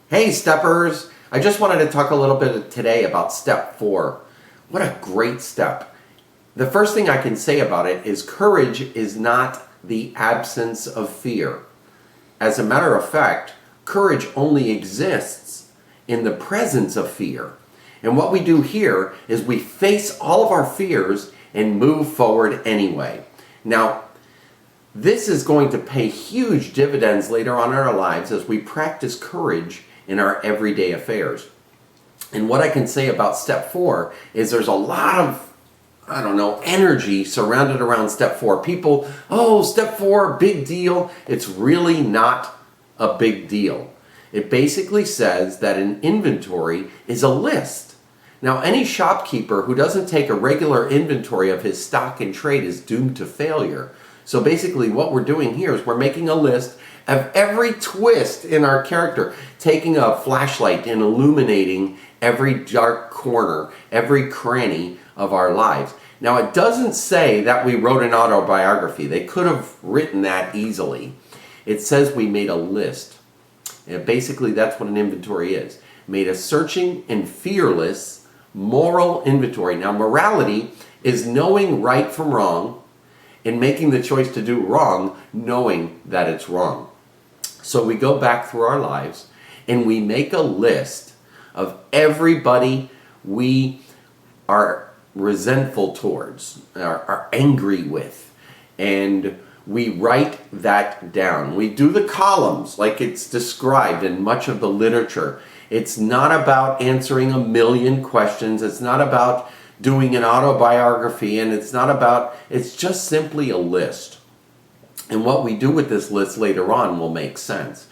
Hey steppers! I just wanted to talk a little bit today about step 4. What a great step. The first thing I can say about it is courage is not the absence of fear. As a matter of fact, courage only exists in the presence of fear. And what we do here is we face all of our fears and move forward anyway. Now, this is going to pay huge dividends later on in our lives as we practice courage in our everyday affairs. And what I can say about step 4 is there's a lot of, energy surrounded around step 4. People, step 4, big deal. It's really not a big deal. It basically says that an inventory is a list. Now, any shopkeeper who doesn't take a regular inventory of his stock and trade is doomed to failure. So basically what we're doing here is we're making a list of every twist in our character, taking a flashlight and illuminating every dark corner, every cranny of our lives. Now, it doesn't say that we wrote an autobiography. They could have written that easily. It says we made a list. And basically, that's what an inventory is. Made a searching and fearless moral inventory. Now, morality is knowing right from wrong and making the choice to do wrong, knowing that it's wrong. So we go back through our lives and we make a list of everybody we are resentful towards, are angry with, and we write that down. We do the columns like it's described in much of the literature. It's not about answering a million questions. It's not about doing an autobiography, and it's just simply a list. And what we do with this list later on will make sense.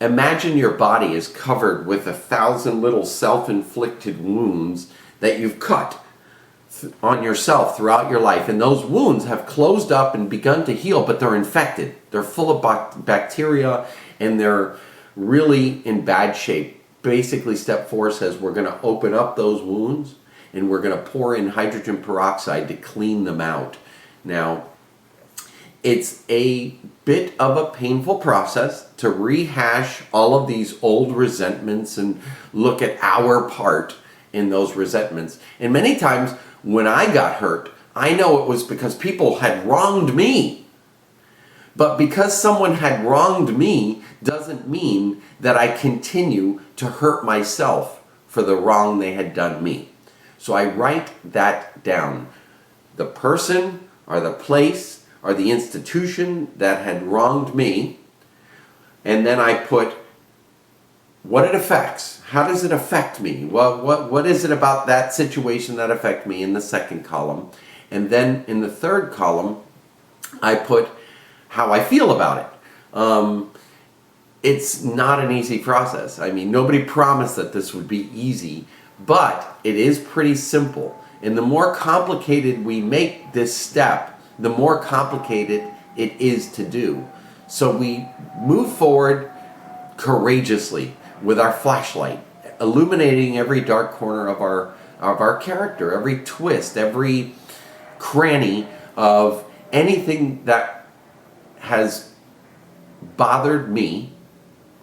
Imagine your body is covered with 1,000 little self-inflicted wounds that you've cut on yourself throughout your life. And those wounds have closed up and begun to heal, but they're infected. They're full of bacteria, and they're really in bad shape. Basically, step 4 says we're going to open up those wounds and we're going to pour in hydrogen peroxide to clean them out. Now, it's a bit of a painful process to rehash all of these old resentments and look at our part in those resentments. And many times when I got hurt, I know it was because people had wronged me. But because someone had wronged me doesn't mean that I continue to hurt myself for the wrong they had done me. So I write that down. The person or the place or the institution that had wronged me, and then I put what it affects. How does it affect me? What is it about that situation that affects me in the second column? And then in the third column, I put how I feel about it. It's not an easy process. I mean, nobody promised that this would be easy, but it is pretty simple. And the more complicated we make this step, the more complicated it is to do. So we move forward courageously with our flashlight, illuminating every dark corner of our character, every twist, every cranny of anything that has bothered me,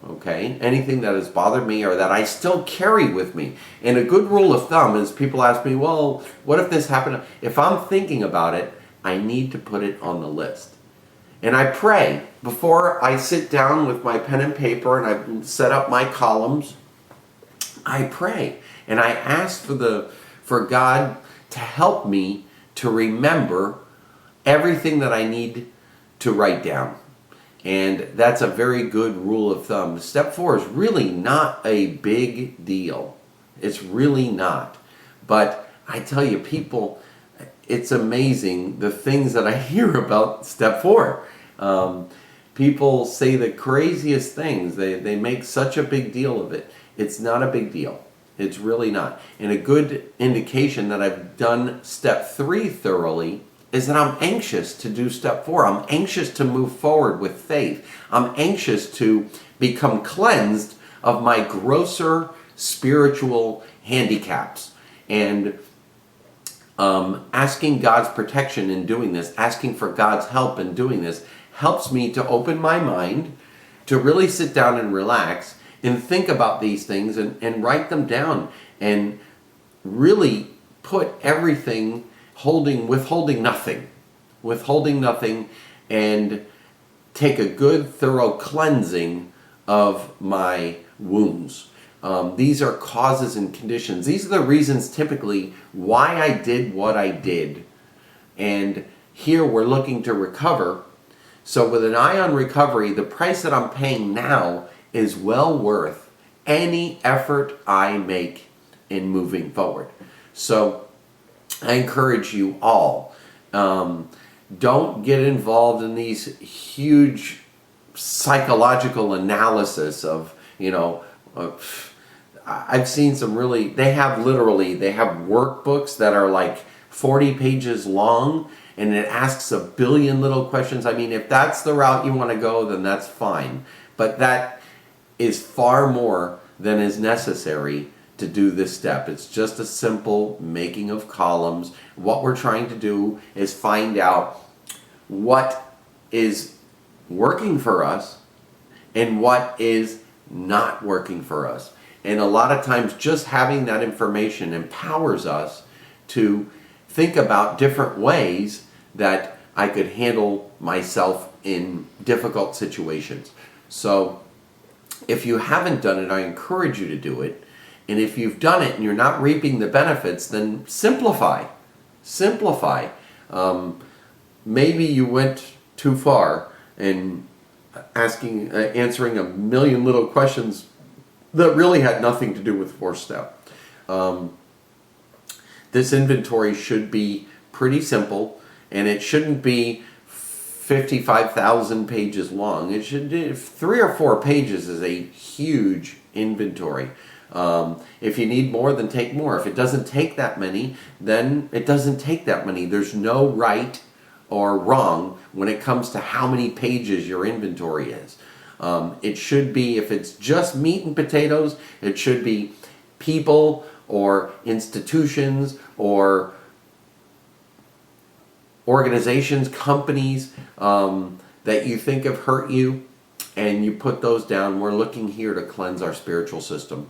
okay? Anything that has bothered me or that I still carry with me. And a good rule of thumb is people ask me, well, what if this happened? If I'm thinking about it, I need to put it on the list. And I pray before I sit down with my pen and paper and I set up my columns. I pray and I ask for God to help me to remember everything that I need to write down. And that's a very good rule of thumb. Step 4 is really not a big deal. It's really not. But I tell you, people, it's amazing the things that I hear about step 4. People say the craziest things. They make such a big deal of it. It's not a big deal. It's really not. And a good indication that I've done step 3 thoroughly is that I'm anxious to do step 4. I'm anxious to move forward with faith. I'm anxious to become cleansed of my grosser spiritual handicaps. And asking God's protection in doing this, asking for God's help in doing this, helps me to open my mind to really sit down and relax and think about these things and write them down and really put everything withholding nothing, and take a good thorough cleansing of my wounds. These are causes and conditions. These are the reasons typically why I did what I did. And here we're looking to recover. So with an eye on recovery, the price that I'm paying now is well worth any effort I make in moving forward. So I encourage you all, don't get involved in these huge psychological analysis of, I've seen some really, they have workbooks that are like 40 pages long, and it asks a billion little questions. I mean, if that's the route you want to go, then that's fine. But that is far more than is necessary to do this step. It's just a simple making of columns. What we're trying to do is find out what is working for us and what is not working for us. And a lot of times just having that information empowers us to think about different ways that I could handle myself in difficult situations. So if you haven't done it, I encourage you to do it. And if you've done it and you're not reaping the benefits, then simplify. Simplify. Maybe you went too far and answering a million little questions that really had nothing to do with fourth step. This inventory should be pretty simple, and it shouldn't be 55,000 pages long. It should be 3 or 4 pages is a huge inventory. If you need more, then take more. If it doesn't take that many, then it doesn't take that many. There's no right or wrong when it comes to how many pages your inventory is. It should be, if it's just meat and potatoes, it should be people or institutions or organizations, companies that you think have hurt you, and you put those down. We're looking here to cleanse our spiritual system.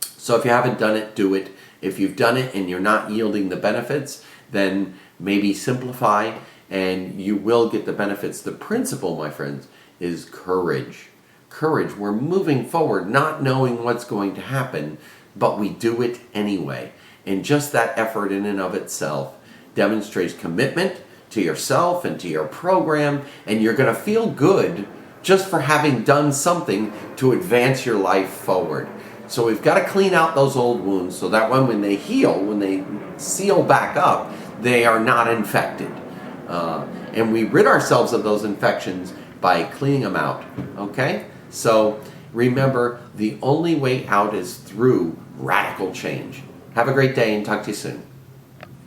So if you haven't done it, do it. If you've done it and you're not yielding the benefits, then maybe simplify and you will get the benefits. The principle, my friends, is courage. Courage. We're moving forward not knowing what's going to happen, but we do it anyway. And just that effort in and of itself demonstrates commitment to yourself and to your program, and you're going to feel good just for having done something to advance your life forward. So we've got to clean out those old wounds so that when they heal, when they seal back up, they are not infected. And we rid ourselves of those infections by cleaning them out. Okay? So remember, the only way out is through radical change. Have a great day and talk to you soon.